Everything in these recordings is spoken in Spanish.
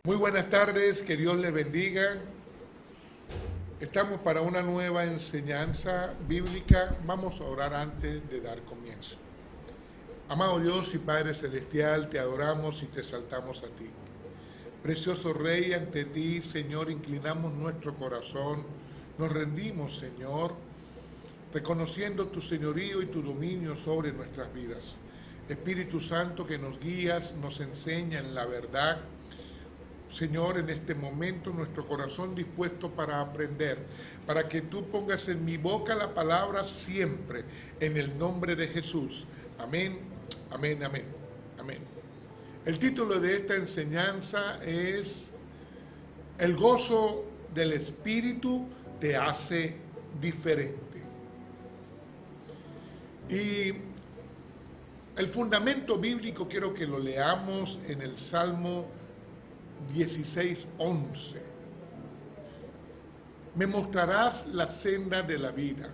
Muy buenas tardes, que Dios les bendiga. Estamos para una nueva enseñanza bíblica. Vamos a orar antes de dar comienzo. Amado Dios y Padre Celestial, te adoramos y te exaltamos a ti. Precioso Rey, ante ti, Señor, inclinamos nuestro corazón. Nos rendimos, Señor, reconociendo tu señorío y tu dominio sobre nuestras vidas. Espíritu Santo, que nos guías, nos enseña en la verdad. Señor, en este momento nuestro corazón dispuesto para aprender, para que tú pongas en mi boca la palabra siempre, en el nombre de Jesús. Amén, amén, amén, amén. El título de esta enseñanza es El gozo del Espíritu te hace diferente. Y el fundamento bíblico quiero que lo leamos en el Salmo 16:11. Me mostrarás la senda de la vida.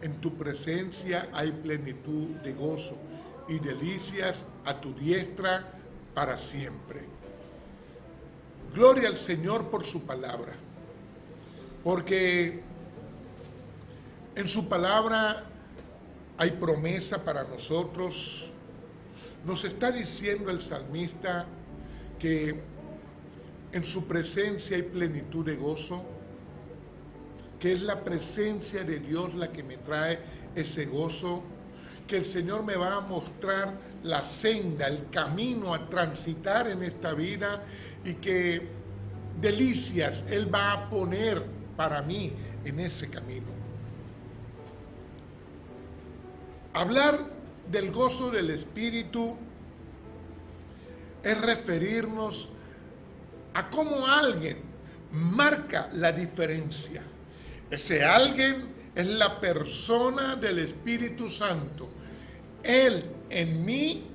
En tu presencia hay plenitud de gozo y delicias a tu diestra para siempre. Gloria al Señor por su palabra, porque en su palabra hay promesa para nosotros. Nos está diciendo el salmista que en su presencia hay plenitud de gozo, que es la presencia de Dios la que me trae ese gozo, que el Señor me va a mostrar la senda, el camino a transitar en esta vida y que delicias Él va a poner para mí en ese camino. Hablar del gozo del Espíritu es referirnos a cómo alguien marca la diferencia. Ese alguien es la persona del Espíritu Santo. Él en mí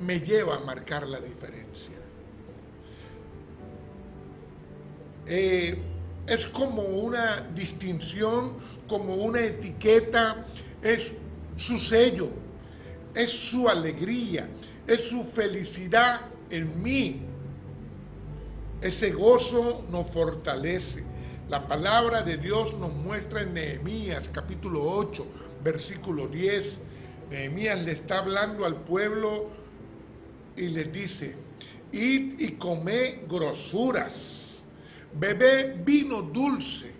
me lleva a marcar la diferencia. Es como una distinción, como una etiqueta, es su sello, es su alegría, es su felicidad en mí. Ese gozo nos fortalece. La palabra de Dios nos muestra en Nehemías capítulo 8, versículo 10. Nehemías le está hablando al pueblo y les dice: id y comé grosuras, bebé vino dulce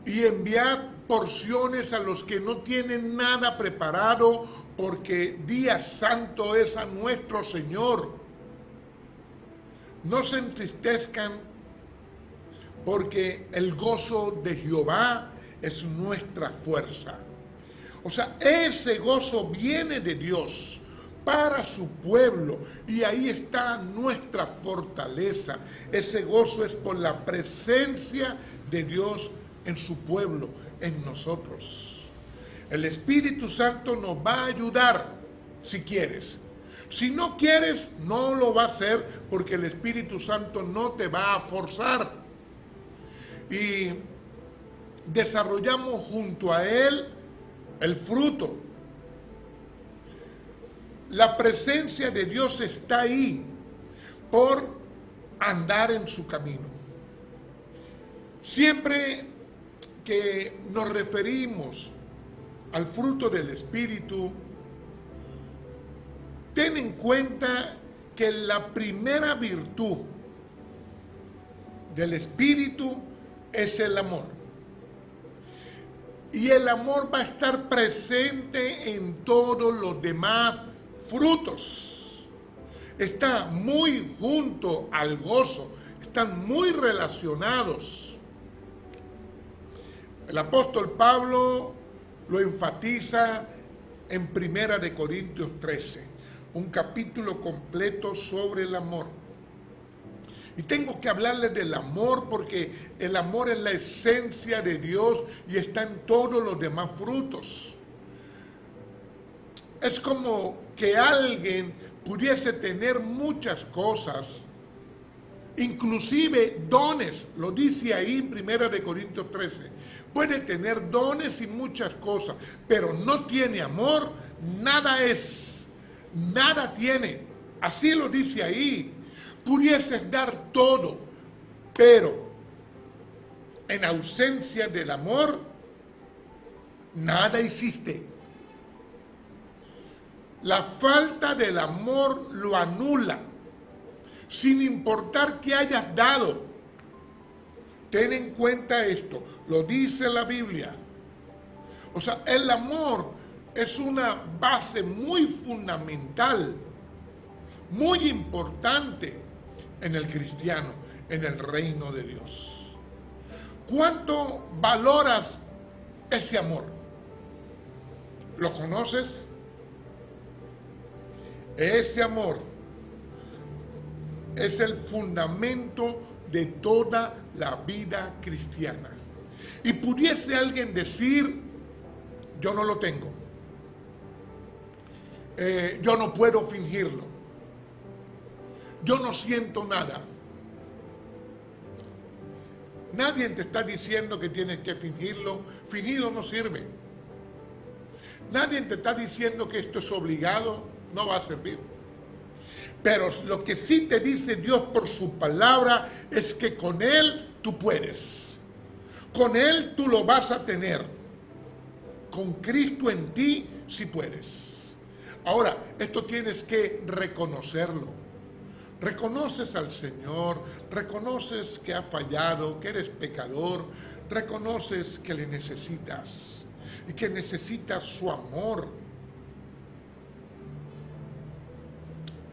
y enviad porciones a los que no tienen nada preparado, porque día santo es a nuestro Señor. No se entristezcan, porque el gozo de Jehová es nuestra fuerza. O sea, ese gozo viene de Dios para su pueblo, y ahí está nuestra fortaleza. Ese gozo es por la presencia de Dios en su pueblo, en nosotros. El Espíritu Santo nos va a ayudar si quieres. Si no quieres, no lo va a hacer, porque el Espíritu Santo no te va a forzar. Y desarrollamos junto a Él el fruto. La presencia de Dios está ahí por andar en su camino. Siempre que nos referimos al fruto del Espíritu, ten en cuenta que la primera virtud del Espíritu es el amor. Y el amor va a estar presente en todos los demás frutos. Está muy junto al gozo, están muy relacionados. El apóstol Pablo lo enfatiza en 1 Corintios 13. Un capítulo completo sobre el amor. Y tengo que hablarles del amor porque el amor es la esencia de Dios y está en todos los demás frutos. Es como que alguien pudiese tener muchas cosas, inclusive dones, lo dice ahí en 1 Corintios 13. Puede tener dones y muchas cosas, pero no tiene amor, nada es. Nada tiene. Así lo dice ahí. Pudieses dar todo, pero en ausencia del amor, nada hiciste. La falta del amor lo anula, sin importar qué hayas dado. Ten en cuenta esto, lo dice la Biblia. O sea, el amor es una base muy fundamental, muy importante en el cristiano, en el reino de Dios. ¿Cuánto valoras ese amor? ¿Lo conoces? Ese amor es el fundamento de toda la vida cristiana. Y pudiese alguien decir, yo no lo tengo, yo no puedo fingirlo, yo no siento nada. Nadie te está diciendo que tienes que fingirlo. Fingido no sirve. Nadie te está diciendo que esto es obligado. No va a servir. Pero lo que sí te dice Dios por su palabra es que con Él tú puedes. Con Él tú lo vas a tener. Con Cristo en ti sí puedes. Ahora, esto tienes que reconocerlo. Reconoces al Señor, reconoces que ha fallado, que eres pecador, reconoces que le necesitas y que necesitas su amor.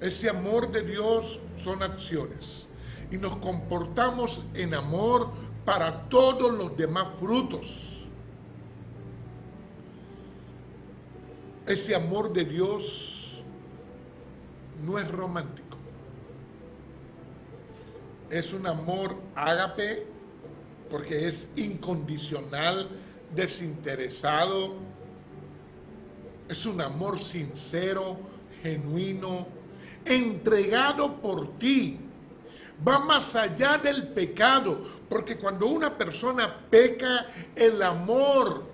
Ese amor de Dios son acciones y nos comportamos en amor para todos los demás frutos. Ese amor de Dios no es romántico. Es un amor ágape porque es incondicional, desinteresado. Es un amor sincero, genuino, entregado por ti. Va más allá del pecado, porque cuando una persona peca, el amor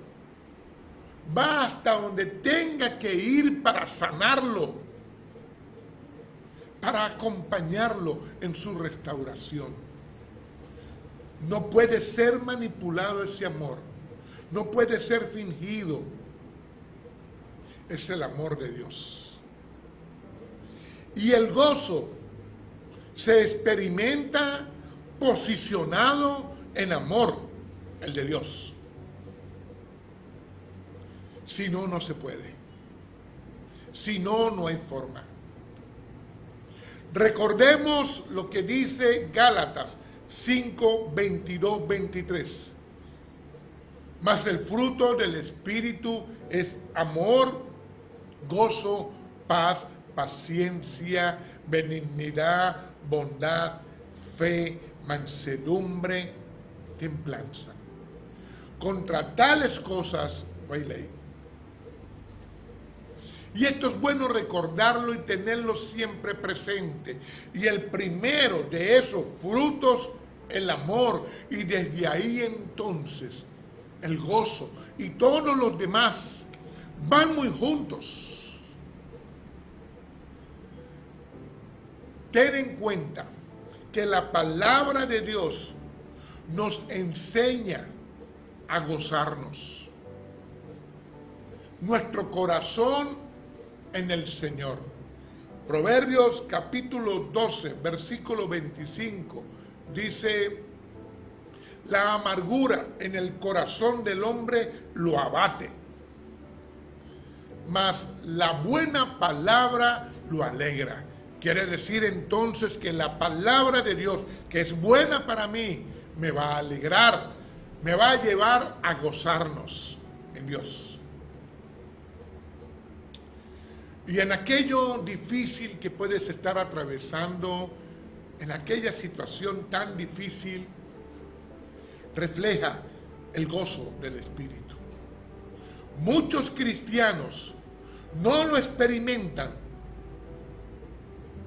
va hasta donde tenga que ir para sanarlo, para acompañarlo en su restauración. No puede ser manipulado ese amor, no puede ser fingido. Es el amor de Dios. Y el gozo se experimenta posicionado en amor, el de Dios. Si no, no se puede. Si no, no hay forma. Recordemos lo que dice Gálatas 5, 22, 23. Mas el fruto del Espíritu es amor, gozo, paz, paciencia, benignidad, bondad, fe, mansedumbre, templanza. Contra tales cosas no hay ley. Y esto es bueno recordarlo y tenerlo siempre presente. Y el primero de esos frutos, el amor. Y desde ahí entonces, el gozo. Y todos los demás van muy juntos. Ten en cuenta que la palabra de Dios nos enseña a gozarnos. Nuestro corazón en el Señor. Proverbios capítulo 12, versículo 25, dice, la amargura en el corazón del hombre lo abate, mas la buena palabra lo alegra. Quiere decir entonces que la palabra de Dios, que es buena para mí, me va a alegrar, me va a llevar a gozarnos en Dios. Y en aquello difícil que puedes estar atravesando, en aquella situación tan difícil, refleja el gozo del Espíritu. Muchos cristianos no lo experimentan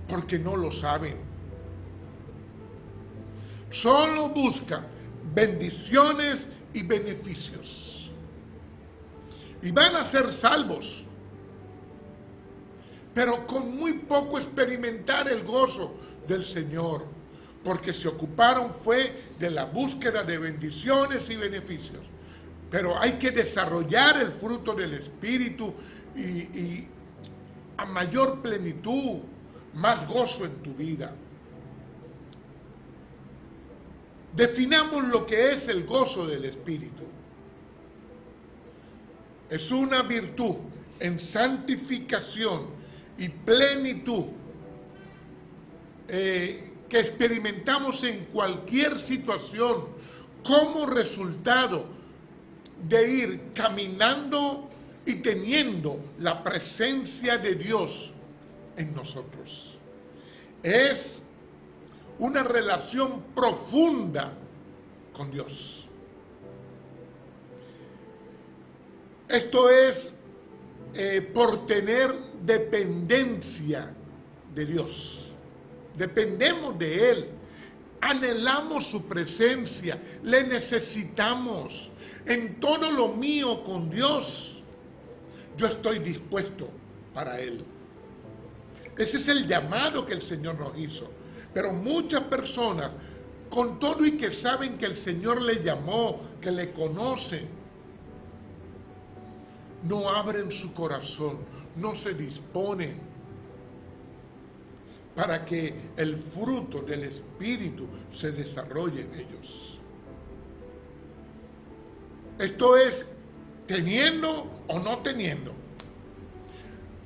porque no lo saben. Solo buscan bendiciones y beneficios. Y van a ser salvos. pero con muy poco experimentar el gozo del Señor, porque se ocuparon fue de la búsqueda de bendiciones y beneficios. Pero hay que desarrollar el fruto del Espíritu y a mayor plenitud, más gozo en tu vida. Definamos lo que es el gozo del Espíritu. Es una virtud en santificación y plenitud que experimentamos en cualquier situación como resultado de ir caminando y teniendo la presencia de Dios en nosotros. Es una relación profunda con Dios. Esto es por tener dependencia de Dios. Dependemos de Él. Anhelamos su presencia. Le necesitamos. En todo lo mío con Dios, yo estoy dispuesto para Él. Ese es el llamado que el Señor nos hizo. Pero muchas personas, con todo y que saben que el Señor le llamó, que le conocen, no abren su corazón, no se disponen para que el fruto del Espíritu se desarrolle en ellos. Esto es teniendo o no teniendo.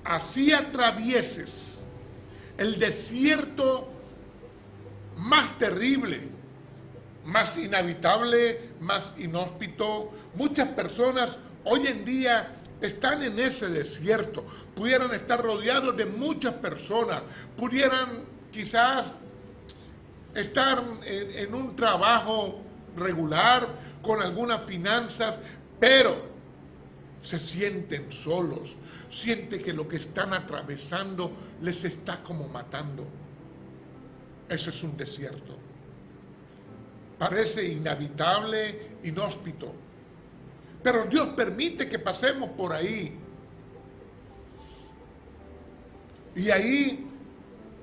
Así atravieses el desierto más terrible, más inhabitable, más inhóspito. Muchas personas hoy en día están en ese desierto. Pudieran estar rodeados de muchas personas. Pudieran quizás estar en un trabajo regular, con algunas finanzas, pero se sienten solos. Sienten que lo que están atravesando les está como matando. Eso es un desierto. Parece inhabitable, inhóspito. Pero Dios permite que pasemos por ahí. Y ahí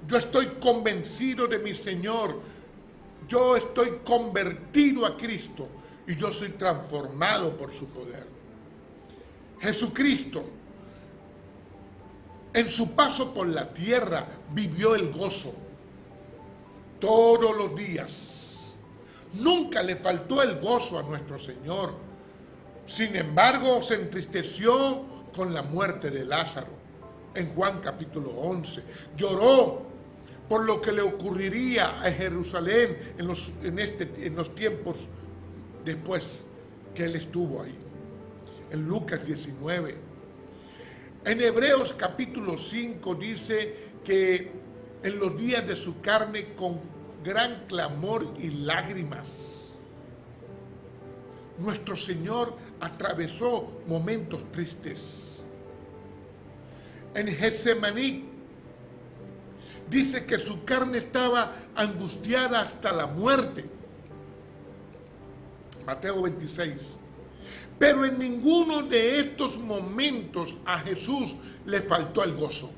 yo estoy convencido de mi Señor. Yo estoy convertido a Cristo y yo soy transformado por su poder. Jesucristo, en su paso por la tierra, vivió el gozo todos los días. Nunca le faltó el gozo a nuestro Señor. Sin embargo, se entristeció con la muerte de Lázaro. En Juan capítulo 11. Lloró por lo que le ocurriría a Jerusalén en los tiempos después que él estuvo ahí. En Lucas 19. En Hebreos capítulo 5 dice que en los días de su carne con gran clamor y lágrimas, nuestro Señor atravesó momentos tristes. En Getsemaní dice que su carne estaba angustiada hasta la muerte. Mateo 26. Pero en ninguno de estos momentos a Jesús le faltó el gozo.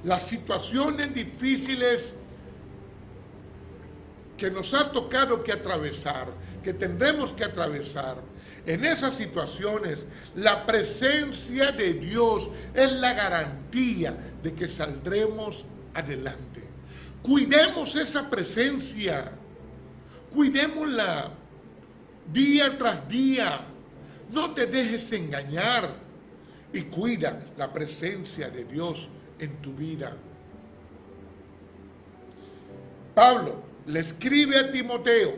Las situaciones difíciles que nos ha tocado que atravesar, que tendremos que atravesar, en esas situaciones, la presencia de Dios es la garantía de que saldremos adelante. Cuidemos esa presencia, cuidémosla día tras día. No te dejes engañar y cuida la presencia de Dios en tu vida. Pablo le escribe a Timoteo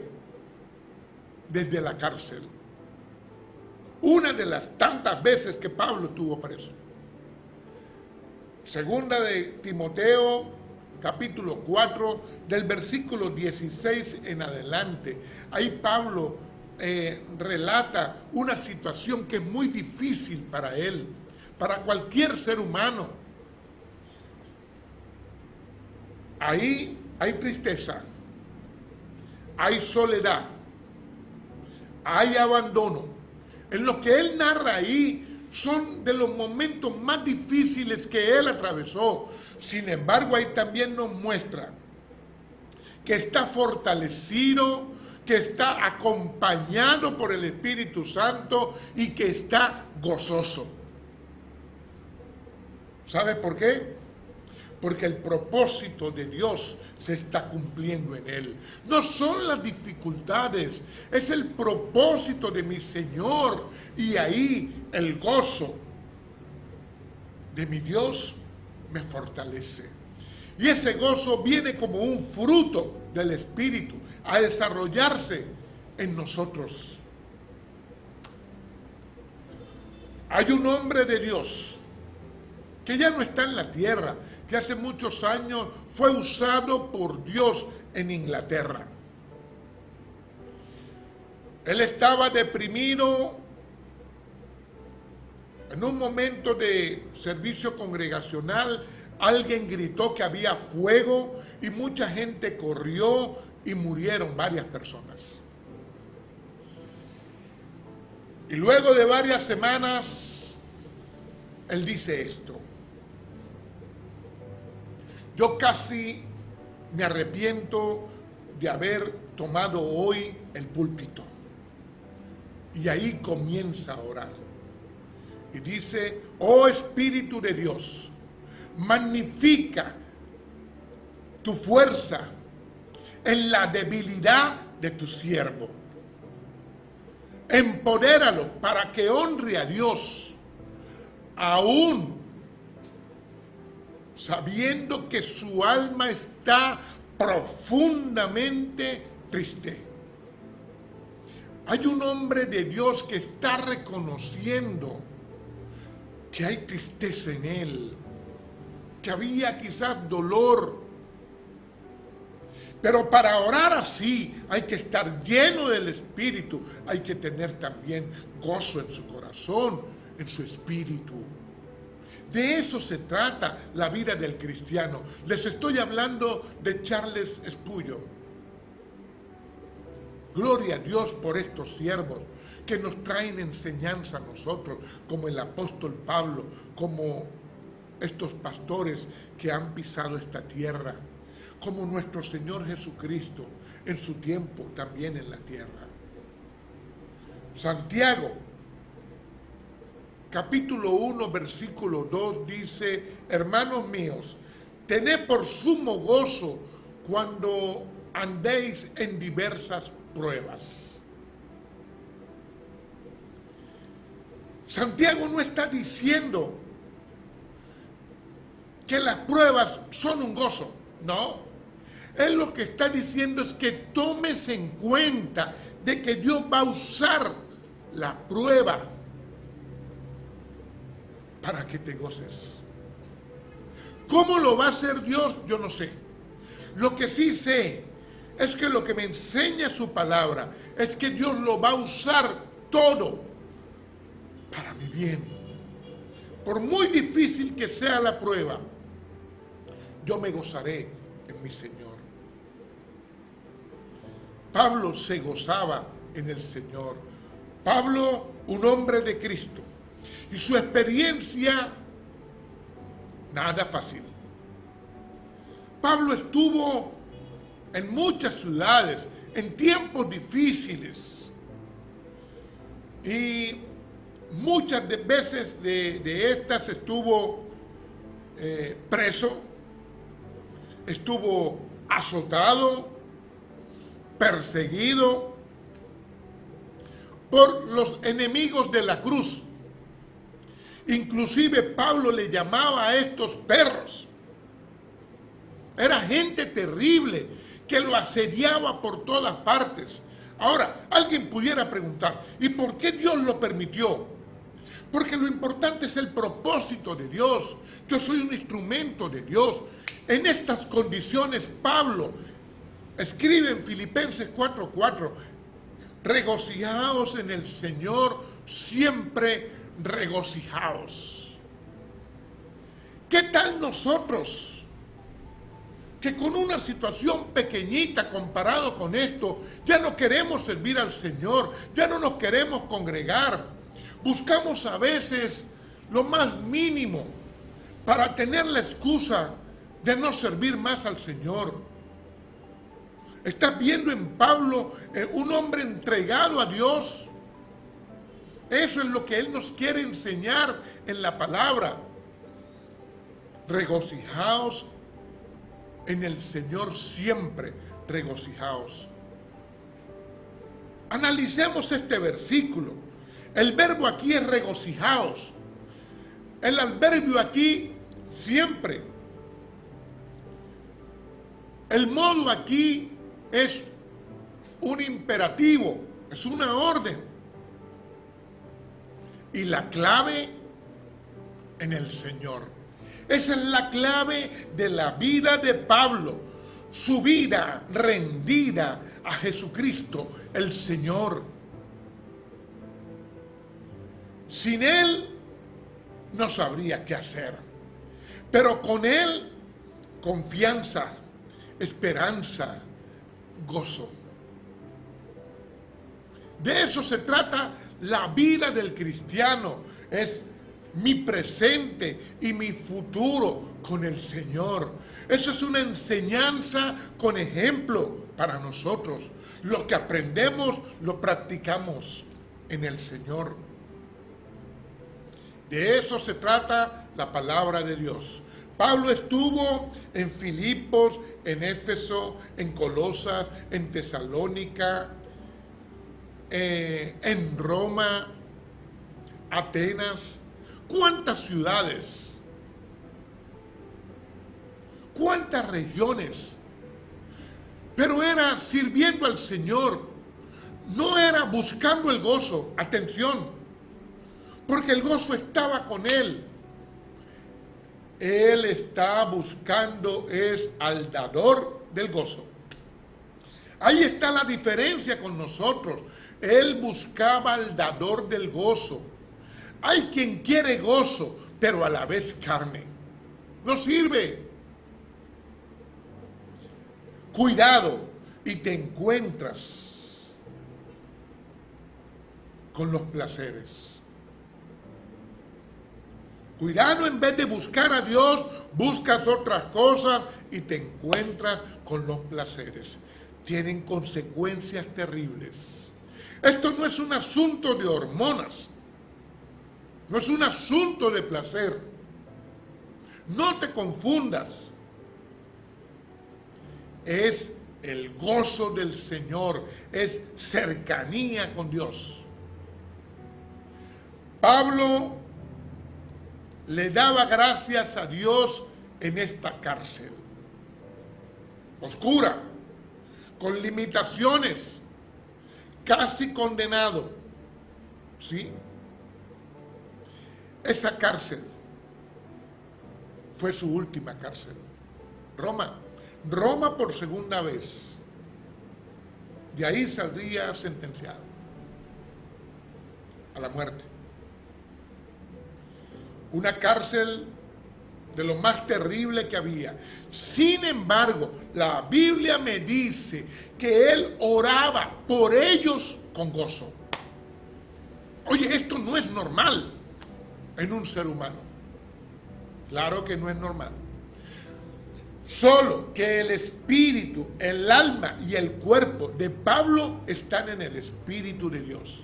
desde la cárcel. Una de las tantas veces que Pablo estuvo preso. Segunda de Timoteo, capítulo 4, del versículo 16 en adelante. Ahí Pablo relata una situación que es muy difícil para él, para cualquier ser humano. Ahí hay tristeza, hay soledad, hay abandono. En lo que él narra ahí son de los momentos más difíciles que él atravesó. Sin embargo, ahí también nos muestra que está fortalecido, que está acompañado por el Espíritu Santo y que está gozoso. ¿Sabe por qué? Porque el propósito de Dios se está cumpliendo en él. No son las dificultades, es el propósito de mi Señor. Y ahí el gozo de mi Dios me fortalece. Y ese gozo viene como un fruto del Espíritu a desarrollarse en nosotros. Hay un hombre de Dios que ya no está en la tierra, que hace muchos años fue usado por Dios en Inglaterra. Él estaba deprimido en un momento de servicio congregacional. Alguien gritó que había fuego y mucha gente corrió y murieron varias personas. Y luego de varias semanas, él dice esto: yo casi me arrepiento de haber tomado hoy el púlpito. Y ahí comienza a orar. Y dice: oh Espíritu de Dios, magnifica tu fuerza en la debilidad de tu siervo. Empodéralo para que honre a Dios, aún sabiendo que su alma está profundamente triste. Hay un hombre de Dios que está reconociendo que hay tristeza en él, que había quizás dolor. Pero para orar así hay que estar lleno del Espíritu, hay que tener también gozo en su corazón, en su espíritu. De eso se trata la vida del cristiano. Les estoy hablando de Charles Spurgeon. Gloria a Dios por estos siervos que nos traen enseñanza a nosotros, como el apóstol Pablo, como estos pastores que han pisado esta tierra, como nuestro Señor Jesucristo en su tiempo también en la tierra. Santiago, capítulo 1, versículo 2 dice: hermanos míos, tened por sumo gozo cuando andéis en diversas pruebas. Santiago no está diciendo que las pruebas son un gozo, no. Él lo que está diciendo es que tomes en cuenta de que Dios va a usar la prueba para que te goces. ¿Cómo lo va a hacer Dios? Yo no sé. Lo que sí sé es que lo que me enseña su palabra es que Dios lo va a usar todo para mi bien. Por muy difícil que sea la prueba, yo me gozaré en mi Señor. Pablo se gozaba en el Señor. Pablo, un hombre de Cristo. Y su experiencia, nada fácil. Pablo estuvo en muchas ciudades, en tiempos difíciles. Y muchas veces de estas estuvo preso, estuvo azotado, perseguido por los enemigos de la cruz. Inclusive Pablo le llamaba a estos perros. Era gente terrible que lo asediaba por todas partes. Ahora, alguien pudiera preguntar, ¿y por qué Dios lo permitió? Porque lo importante es el propósito de Dios. Yo soy un instrumento de Dios. En estas condiciones, Pablo escribe en Filipenses 4:4, regocijaos en el Señor, siempre regocijaos. ¿Qué tal nosotros? Que con una situación pequeñita comparado con esto, ya no queremos servir al Señor, ya no nos queremos congregar. Buscamos a veces lo más mínimo para tener la excusa de no servir más al Señor. Estás viendo en Pablo un hombre entregado a Dios. Eso es lo que Él nos quiere enseñar en la palabra. Regocijaos en el Señor siempre, regocijaos. Analicemos este versículo. El verbo aquí es regocijaos. El adverbio aquí siempre. El modo aquí es un imperativo, es una orden. Y la clave en el Señor. Esa es la clave de la vida de Pablo. Su vida rendida a Jesucristo, el Señor. Sin Él no sabría qué hacer. Pero con Él, confianza, esperanza, gozo. De eso se trata la vida del cristiano. Es mi presente y mi futuro con el Señor. Eso es una enseñanza con ejemplo para nosotros. Lo que aprendemos lo practicamos en el Señor. De eso se trata la palabra de Dios. Pablo estuvo en Filipos, en Éfeso, en Colosas, en Tesalónica, en Roma, Atenas. ¿Cuántas ciudades? ¿Cuántas regiones? Pero era sirviendo al Señor. No era buscando el gozo. Atención. Porque el gozo estaba con él. Él está buscando es al dador del gozo. Ahí está la diferencia con nosotros. Él buscaba al dador del gozo. Hay quien quiere gozo, pero a la vez carne. No sirve. Cuidado, y te encuentras con los placeres. Cuidado, en vez de buscar a Dios, buscas otras cosas y te encuentras con los placeres. Tienen consecuencias terribles. Esto no es un asunto de hormonas. No es un asunto de placer. No te confundas. Es el gozo del Señor. Es cercanía con Dios. Pablo le daba gracias a Dios en esta cárcel. Oscura, con limitaciones, casi condenado. ¿Sí? Esa cárcel fue su última cárcel. Roma por segunda vez. De ahí saldría sentenciado a la muerte. Una cárcel de lo más terrible que había. Sin embargo, la Biblia me dice que él oraba por ellos con gozo. Oye, esto no es normal en un ser humano. Claro que no es normal. Solo que el espíritu, el alma y el cuerpo de Pablo están en el Espíritu de Dios.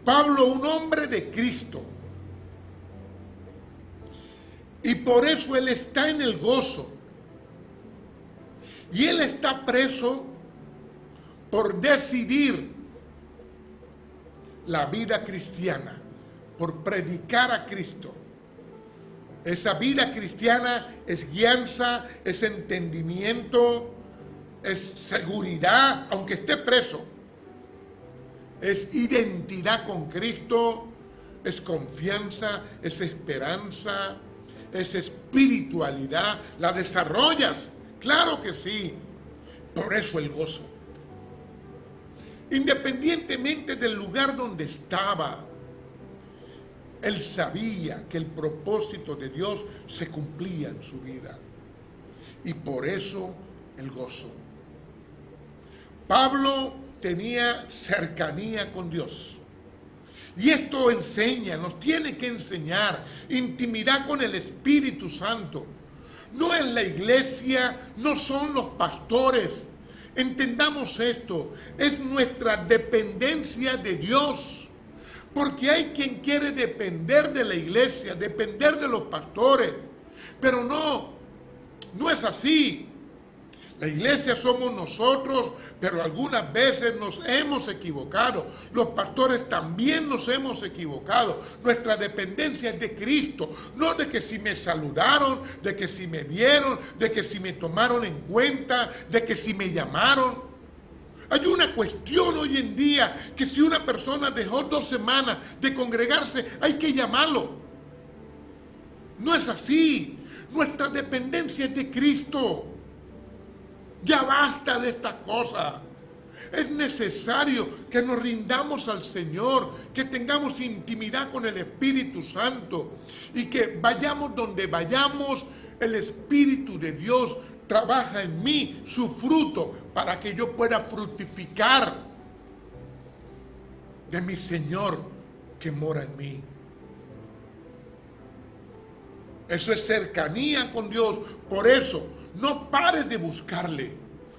Pablo, un hombre de Cristo. Y por eso él está en el gozo. Y él está preso por decidir la vida cristiana, por predicar a Cristo. Esa vida cristiana es guianza, es entendimiento, es seguridad, aunque esté preso. Es identidad con Cristo, es confianza, es esperanza, es espiritualidad. ¿La desarrollas? Claro que sí. Por eso el gozo. Independientemente del lugar donde estaba, él sabía que el propósito de Dios se cumplía en su vida. Y por eso el gozo. Pablo tenía cercanía con Dios. Y esto enseña, nos tiene que enseñar intimidad con el Espíritu Santo. No es la iglesia, no son los pastores. Entendamos esto, es nuestra dependencia de Dios. Porque hay quien quiere depender de la iglesia, depender de los pastores. Pero no es así. La iglesia somos nosotros, pero algunas veces nos hemos equivocado. Los pastores también nos hemos equivocado. Nuestra dependencia es de Cristo, no de que si me saludaron, de que si me vieron, de que si me tomaron en cuenta, de que si me llamaron. Hay una cuestión hoy en día que si una persona dejó 2 semanas de congregarse, hay que llamarlo. No es así. Nuestra dependencia es de Cristo. Ya basta de esta cosa. Es necesario que nos rindamos al Señor, que tengamos intimidad con el Espíritu Santo y que vayamos donde vayamos, el Espíritu de Dios trabaja en mí su fruto para que yo pueda fructificar de mi Señor que mora en mí. Eso es cercanía con Dios. Por eso, no pares de buscarle.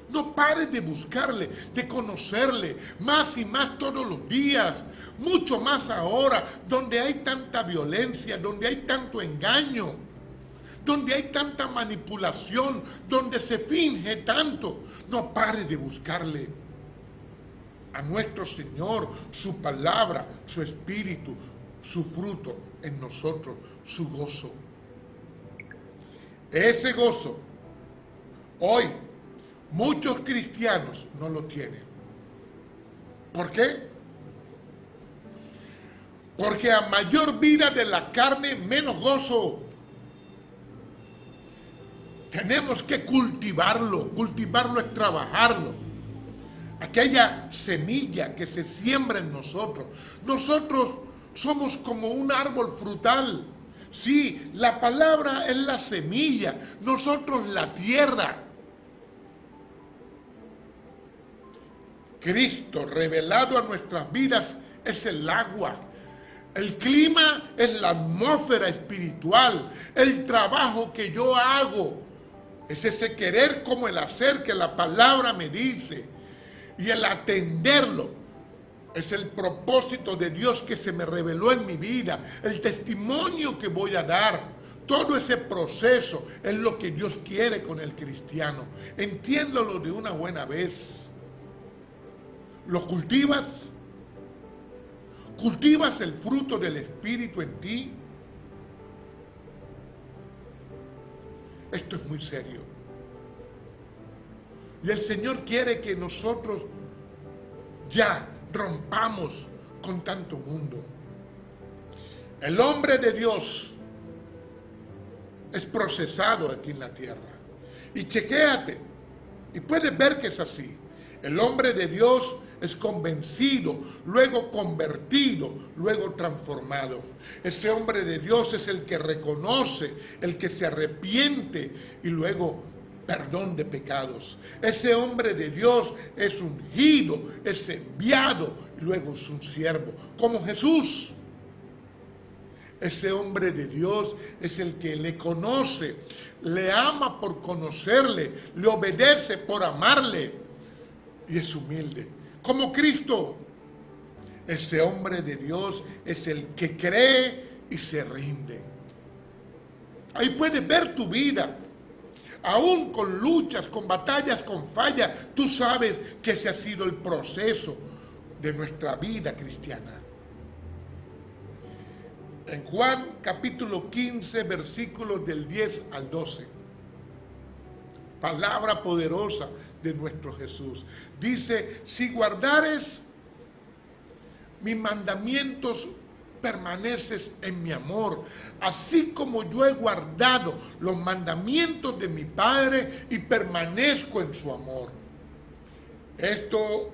No pares de buscarle, de conocerle más y más todos los días. Mucho más ahora, donde hay tanta violencia, donde hay tanto engaño, donde hay tanta manipulación, donde se finge tanto. No pares de buscarle a nuestro Señor, su palabra, su espíritu, su fruto en nosotros, su gozo. Ese gozo, hoy, muchos cristianos no lo tienen. ¿Por qué? Porque a mayor vida de la carne, menos gozo. Tenemos que cultivarlo. Cultivarlo es trabajarlo. Aquella semilla que se siembra en nosotros. Nosotros somos como un árbol frutal. Sí, la palabra es la semilla, nosotros la tierra. Cristo revelado a nuestras vidas es el agua. El clima es la atmósfera espiritual. El trabajo que yo hago es ese querer como el hacer que la palabra me dice. Y el atenderlo es el propósito de Dios que se me reveló en mi vida, el testimonio que voy a dar. Todo ese proceso es lo que Dios quiere con el cristiano. Entiéndalo de una buena vez. ¿Lo cultivas? ¿Cultivas el fruto del Espíritu en ti? Esto es muy serio. Y el Señor quiere que nosotros ya rompamos con tanto mundo. El hombre de Dios es procesado aquí en la tierra. Y chequéate, y puedes ver que es así. El hombre de Dios es convencido, luego convertido, luego transformado. Ese hombre de Dios es el que reconoce, el que se arrepiente y luego perdón de pecados. Ese hombre de Dios es ungido, es enviado y luego es un siervo, como Jesús. Ese hombre de Dios es el que le conoce, le ama por conocerle, le obedece por amarle y es humilde, como Cristo. Ese hombre de Dios es el que cree y se rinde. Ahí puedes ver tu vida. Aún con luchas, con batallas, con fallas, tú sabes que ese ha sido el proceso de nuestra vida cristiana. En Juan capítulo 15, versículos del 10 al 12. Palabra poderosa de nuestro Jesús. Dice, si guardares mis mandamientos, permaneces en mi amor, así como yo he guardado los mandamientos de mi Padre y permanezco en su amor. Esto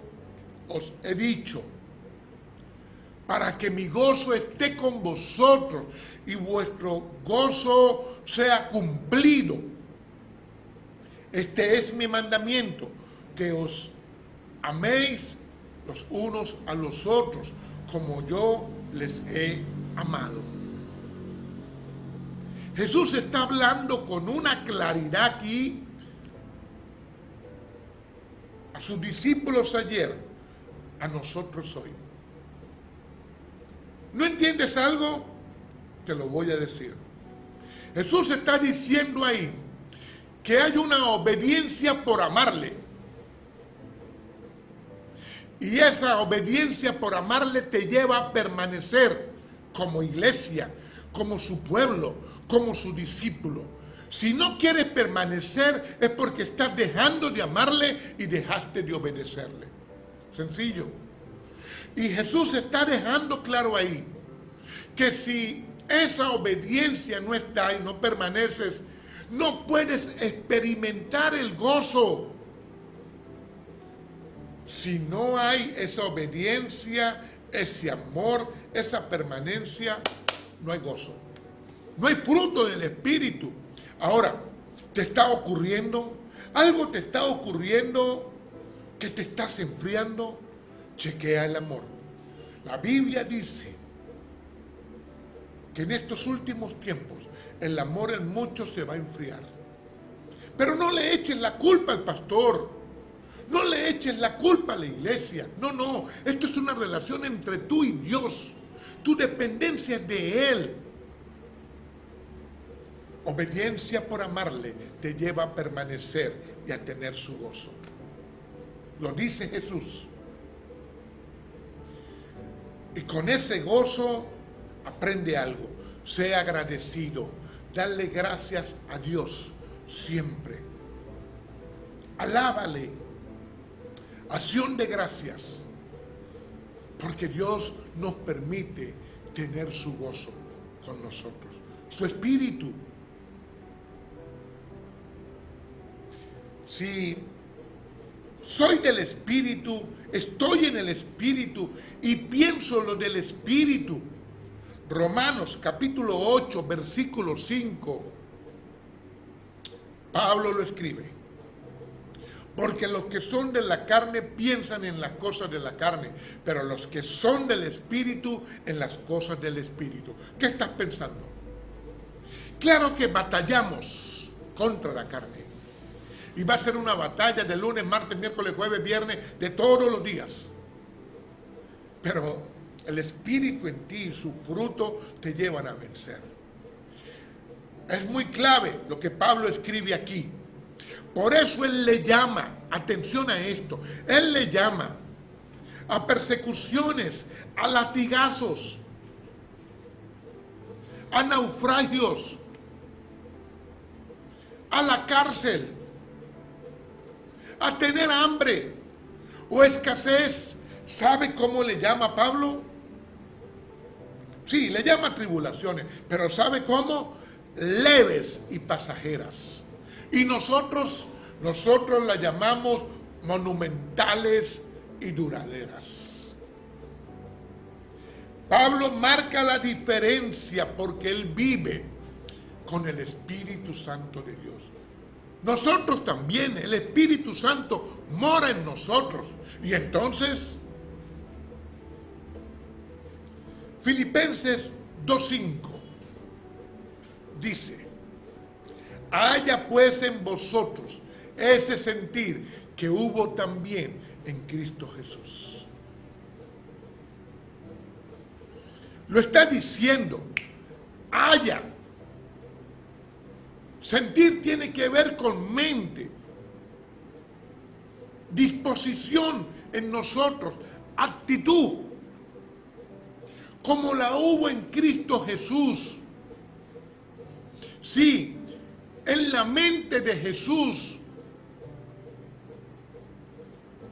os he dicho para que mi gozo esté con vosotros y vuestro gozo sea cumplido. Este es mi mandamiento, que os améis los unos a los otros, como yo les he amado. Jesús está hablando con una claridad aquí a sus discípulos ayer, a nosotros hoy. ¿No entiendes algo? Te lo voy a decir. Jesús está diciendo ahí que hay una obediencia por amarle. Y esa obediencia por amarle te lleva a permanecer como iglesia, como su pueblo, como su discípulo. Si no quieres permanecer es porque estás dejando de amarle y dejaste de obedecerle. Sencillo. Y Jesús está dejando claro ahí que si esa obediencia no está y no permaneces, no puedes experimentar el gozo. Si no hay esa obediencia, ese amor, esa permanencia, no hay gozo. No hay fruto del Espíritu. Ahora, ¿te está ocurriendo? ¿Algo te está ocurriendo que te estás enfriando? Chequea el amor. La Biblia dice que en estos últimos tiempos el amor en muchos se va a enfriar. Pero no le eches la culpa al pastor. No le eches la culpa a la iglesia. No. Esto es una relación entre tú y Dios. Tu dependencia es de Él. Obediencia por amarle te lleva a permanecer y a tener su gozo. Lo dice Jesús. Y con ese gozo aprende algo. Sea agradecido. Dale gracias a Dios siempre. Alábale. Acción de gracias. Porque Dios nos permite tener su gozo con nosotros. Su espíritu. Si soy del Espíritu, estoy en el Espíritu y pienso lo del Espíritu. Romanos capítulo 8, versículo 5. Pablo lo escribe. Porque los que son de la carne piensan en las cosas de la carne, pero los que son del Espíritu en las cosas del Espíritu. ¿Qué estás pensando? Claro que batallamos contra la carne. Y va a ser una batalla de lunes, martes, miércoles, jueves, viernes, de todos los días. Pero el Espíritu en ti y su fruto te llevan a vencer. Es muy clave lo que Pablo escribe aquí. Por eso él le llama, atención a esto, él le llama a persecuciones, a latigazos, a naufragios, a la cárcel, a tener hambre o escasez. ¿Sabe cómo le llama Pablo? Sí, le llama tribulaciones, pero ¿sabe cómo? Leves y pasajeras. Y nosotros la llamamos monumentales y duraderas. Pablo marca la diferencia porque él vive con el Espíritu Santo de Dios. Nosotros también, el Espíritu Santo mora en nosotros. Y entonces, Filipenses 2:5 dice: haya pues en vosotros ese sentir que hubo también en Cristo Jesús. Lo está diciendo, haya. Sentir tiene que ver con mente, disposición en nosotros, actitud, como la hubo en Cristo Jesús. Sí, en la mente de Jesús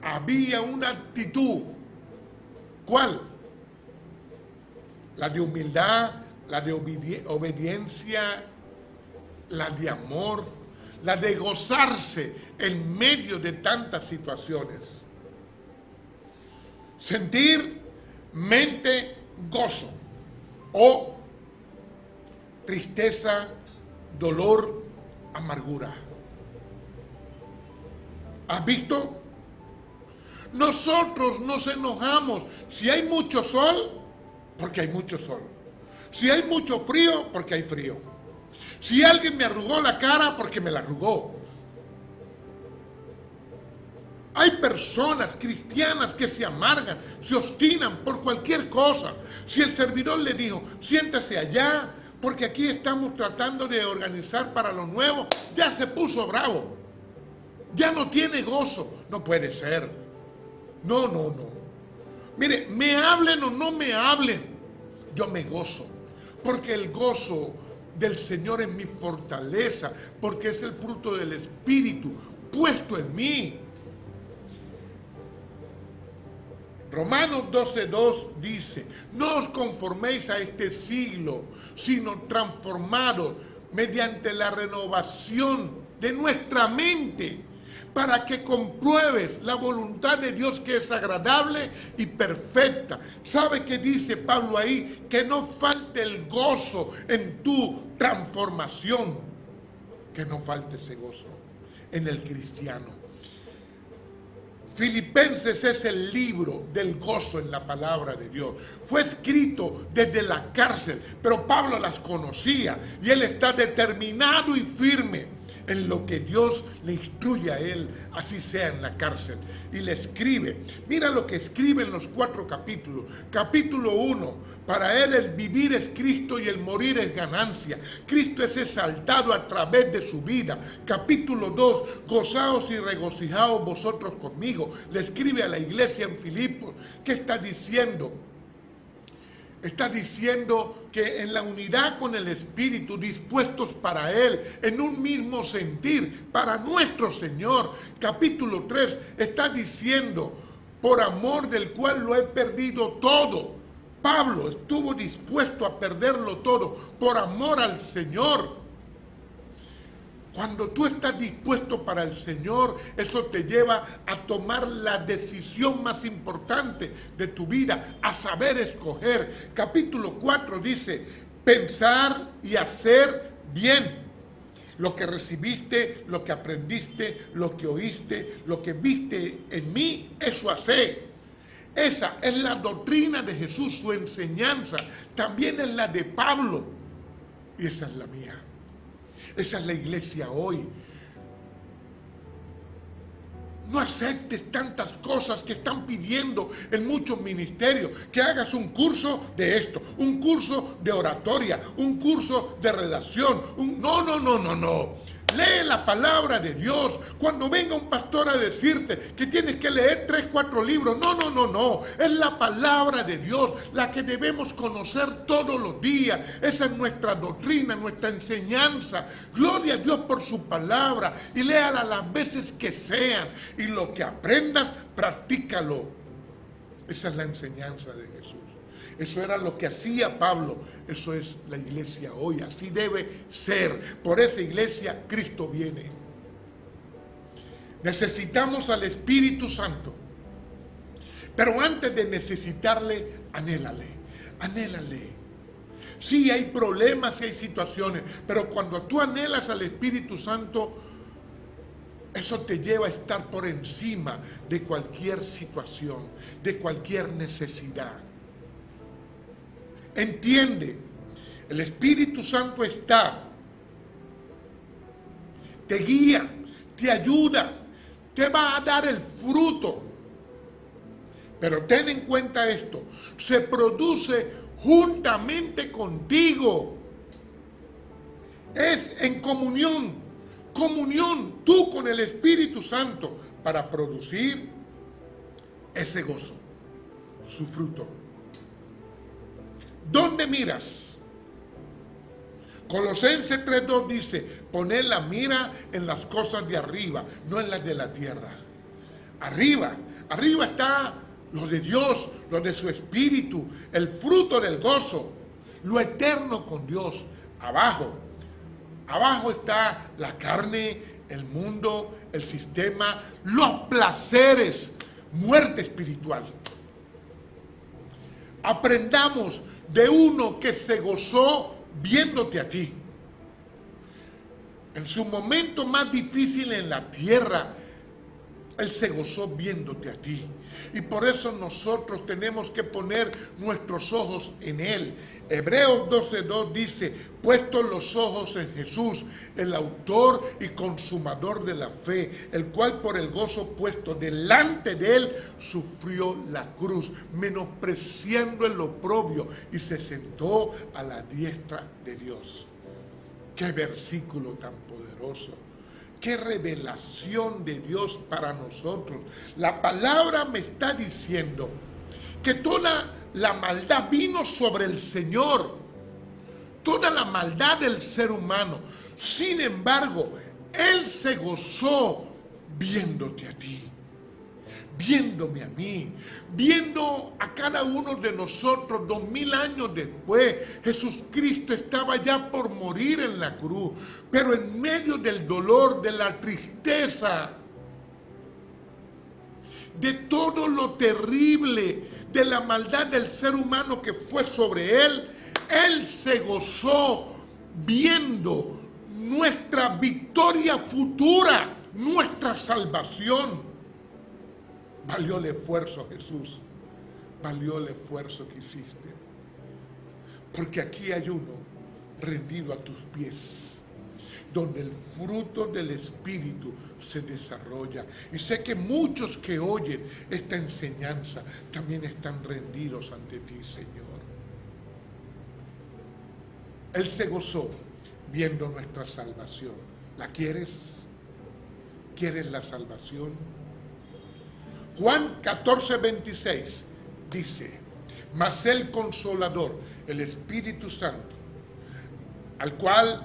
había una actitud. ¿Cuál? La de humildad, la de obediencia, la de amor, la de gozarse en medio de tantas situaciones. Sentir, mente, gozo o tristeza, dolor, amargura. ¿Has visto? Nosotros nos enojamos. Si hay mucho sol, porque hay mucho sol. Si hay mucho frío, porque hay frío. Si alguien me arrugó la cara, porque me la arrugó. Hay personas cristianas que se amargan, se obstinan por cualquier cosa. Si el servidor le dijo, siéntase allá, porque aquí estamos tratando de organizar para lo nuevo, ya se puso bravo. Ya no tiene gozo. No puede ser. No. Mire, me hablen o no me hablen, yo me gozo. Porque el gozo del Señor es mi fortaleza, porque es el fruto del Espíritu puesto en mí. Romanos 12:2 dice, no os conforméis a este siglo, sino transformados mediante la renovación de nuestra mente, para que compruebes la voluntad de Dios, que es agradable y perfecta. ¿Sabe qué dice Pablo ahí? Que no falte el gozo en tu transformación, que no falte ese gozo en el cristiano. Filipenses es el libro del gozo en la palabra de Dios. Fue escrito desde la cárcel, pero Pablo las conocía y él está determinado y firme en lo que Dios le instruye a él, así sea en la cárcel. Y le escribe, mira lo que escribe en los 4 capítulos. Capítulo 1, para él el vivir es Cristo y el morir es ganancia. Cristo es exaltado a través de su vida. Capítulo 2, gozaos y regocijaos vosotros conmigo. Le escribe a la iglesia en Filipos. ¿Qué está diciendo? Está diciendo que en la unidad con el Espíritu, dispuestos para Él, en un mismo sentir, para nuestro Señor. Capítulo 3 está diciendo, por amor del cual lo he perdido todo. Pablo estuvo dispuesto a perderlo todo por amor al Señor. Cuando tú estás dispuesto para el Señor, eso te lleva a tomar la decisión más importante de tu vida, a saber escoger. Capítulo 4 dice, pensar y hacer bien. Lo que recibiste, lo que aprendiste, lo que oíste, lo que viste en mí, eso hacé. Esa es la doctrina de Jesús, su enseñanza. También es la de Pablo. Y esa es la mía. Esa es la iglesia hoy. No aceptes tantas cosas que están pidiendo en muchos ministerios. Que hagas un curso de esto, un curso de oratoria, un curso de redacción. No. Lee la palabra de Dios. Cuando venga un pastor a decirte que tienes que leer 3, 4 libros, no. Es la palabra de Dios la que debemos conocer todos los días. Esa es nuestra doctrina, nuestra enseñanza. Gloria a Dios por su palabra. Y léala las veces que sean. Y lo que aprendas, practícalo. Esa es la enseñanza de Jesús. Eso era lo que hacía Pablo. Eso es la iglesia hoy. Así debe ser. Por esa iglesia Cristo viene. Necesitamos al Espíritu Santo. Pero antes de necesitarle, anhélale. Sí, hay problemas y hay situaciones. Pero cuando tú anhelas al Espíritu Santo, eso te lleva a estar por encima de cualquier situación, de cualquier necesidad. Entiende, el Espíritu Santo está, te guía, te ayuda, te va a dar el fruto. Pero ten en cuenta esto, se produce juntamente contigo. Es en comunión, tú con el Espíritu Santo, para producir ese gozo, su fruto. ¿Dónde miras? Colosenses 3:2 dice, poned la mira en las cosas de arriba, no en las de la tierra. Arriba está lo de Dios, lo de su Espíritu, el fruto del gozo, lo eterno con Dios. Abajo está la carne, el mundo, el sistema, los placeres, muerte espiritual. Aprendamos de uno que se gozó viéndote a ti. En su momento más difícil en la tierra, Él se gozó viéndote a ti. Y por eso nosotros tenemos que poner nuestros ojos en Él. Hebreos 12:2 dice, puestos los ojos en Jesús, el autor y consumador de la fe, el cual por el gozo puesto delante de Él sufrió la cruz, menospreciando el oprobio, y se sentó a la diestra de Dios. ¡Qué versículo tan poderoso! ¡Qué revelación de Dios para nosotros! La palabra me está diciendo que toda la maldad vino sobre el Señor, toda la maldad del ser humano. Sin embargo, Él se gozó viéndote a ti, viéndome a mí, viendo a cada uno de nosotros. 2000 años después, Jesucristo estaba ya por morir en la cruz, pero en medio del dolor, de la tristeza, de todo lo terrible, de la maldad del ser humano que fue sobre Él, Él se gozó viendo nuestra victoria futura, nuestra salvación. Valió el esfuerzo, Jesús, valió el esfuerzo que hiciste, porque aquí hay uno rendido a tus pies, donde el fruto del Espíritu se desarrolla. Y sé que muchos que oyen esta enseñanza también están rendidos ante ti, Señor. Él se gozó viendo nuestra salvación. ¿La quieres? ¿Quieres la salvación? Juan 14:26 dice, mas el Consolador, el Espíritu Santo, al cual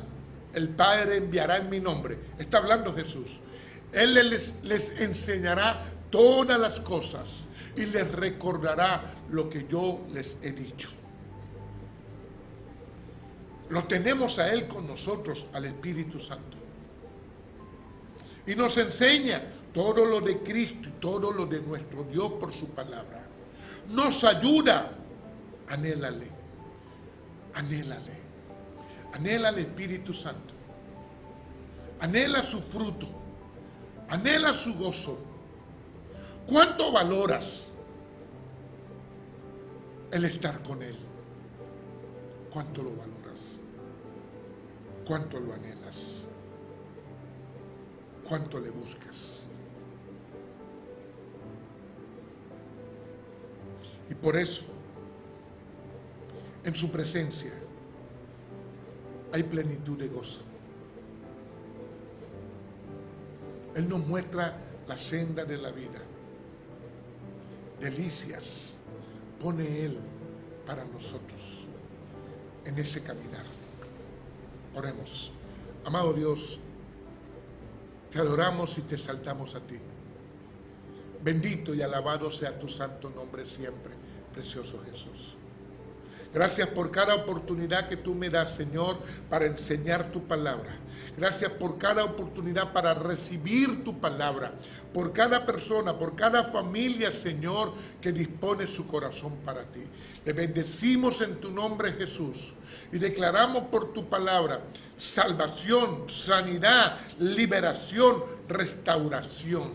el Padre enviará en mi nombre. Está hablando Jesús. Él les enseñará todas las cosas y les recordará lo que yo les he dicho. Lo tenemos a Él con nosotros, al Espíritu Santo. Y nos enseña todo lo de Cristo y todo lo de nuestro Dios por su palabra. Nos ayuda. Anhélale. Anhélale. Anhela al Espíritu Santo. Anhela su fruto. Anhela su gozo. ¿Cuánto valoras el estar con Él? ¿Cuánto lo valoras? ¿Cuánto lo anhelas? ¿Cuánto le buscas? Y por eso, en su presencia, hay plenitud de gozo. Él nos muestra la senda de la vida. Delicias pone Él para nosotros en ese caminar. Oremos. Amado Dios, te adoramos y te exaltamos a ti. Bendito y alabado sea tu santo nombre siempre, precioso Jesús. Gracias por cada oportunidad que tú me das, Señor, para enseñar tu palabra. Gracias por cada oportunidad para recibir tu palabra. Por cada persona, por cada familia, Señor, que dispone su corazón para ti. Le bendecimos en tu nombre, Jesús. Y declaramos por tu palabra salvación, sanidad, liberación, restauración.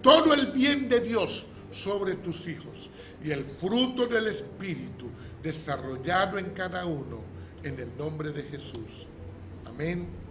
Todo el bien de Dios sobre tus hijos. Y el fruto del Espíritu desarrollado en cada uno, en el nombre de Jesús. Amén.